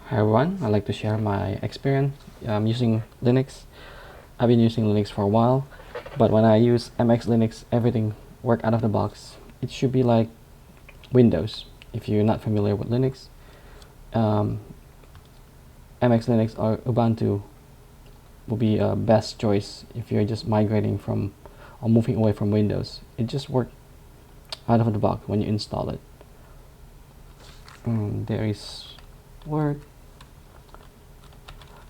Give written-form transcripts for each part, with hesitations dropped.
Hi everyone, I'd like to share my experience using Linux. I've been using Linux for a while, but when I use MX Linux, everything works out of the box. It should be like Windows. If you're not familiar with Linux, MX Linux or Ubuntu will be a best choice if you're just migrating from or moving away from Windows. It just works out of the box when you install it. There is Word.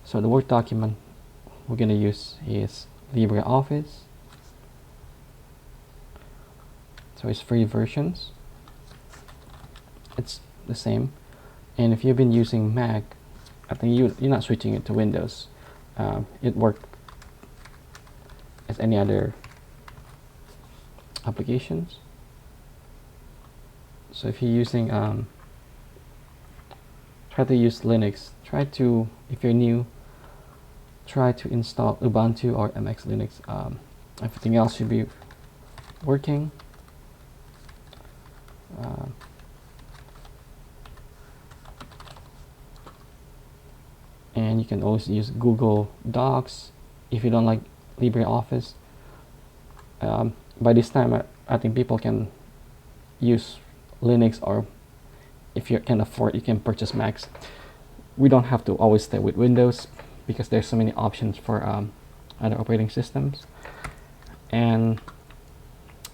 So the Word document we're going to use is LibreOffice. So it's free versions. It's the same. And if you've been using Mac, I think you're not switching it to Windows. It works as any other applications. So if you're using, try to use Linux. If you're new, try to install Ubuntu or MX Linux. Everything else should be working. And you can always use Google Docs if you don't like LibreOffice. By this time, I think people can use Linux, or if you can afford, you can purchase Macs. We don't have to always stay with Windows because there's so many options for other operating systems. And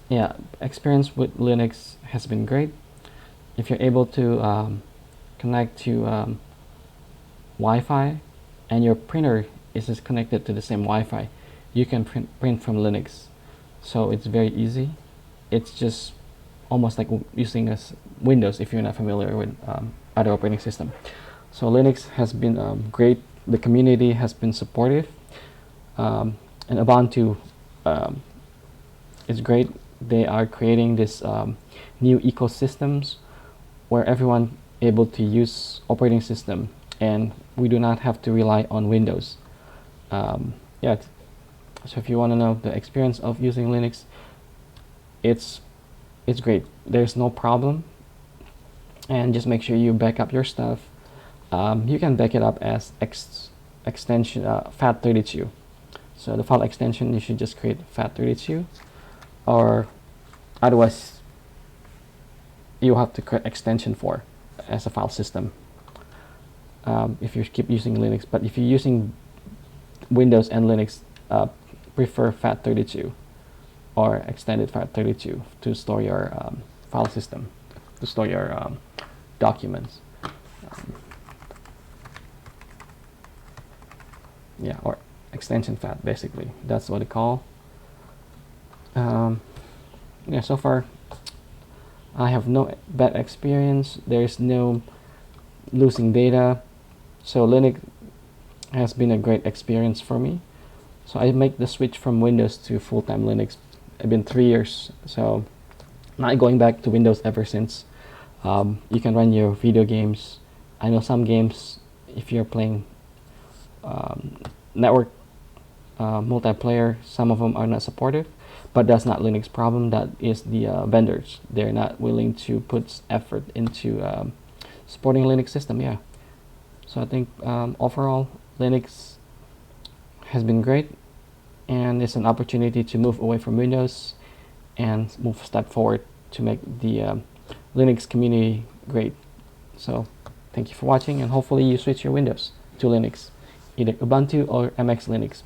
yeah, experience with Linux has been great. If you're able to connect to Wi-Fi and your printer is just connected to the same Wi-Fi, you can print from Linux. So it's very easy. It's just almost like using Windows if you're not familiar with other operating system. So Linux has been great. The community has been supportive, and Ubuntu is great. They are creating this new ecosystems where everyone able to use operating system, and we do not have to rely on Windows. Yeah. So if you want to know the experience of using Linux, it's great. There's no problem, and just make sure you back up your stuff. You can back it up as extension FAT32. So the file extension, you should just create FAT32, or otherwise you have to create extension for as a file system if you keep using Linux. But if you're using Windows and Linux, prefer FAT32 or extended FAT32 to store your file system, to store your documents. Yeah, or extension FAT, basically. That's what they call. Yeah, so far I have no bad experience. There's no losing data. So Linux has been a great experience for me. So I make the switch from Windows to full-time Linux. It's been 3 years, so not going back to Windows ever since. You can run your video games. I know some games, if you're playing network multiplayer, some of them are not supportive, but that's not Linux problem. That is the vendors. They're not willing to put effort into supporting Linux system. Yeah, so I think overall Linux has been great, and it's an opportunity to move away from Windows and move a step forward to make the Linux community great. So thank you for watching, and hopefully you switch your Windows to Linux, either Ubuntu or MX Linux.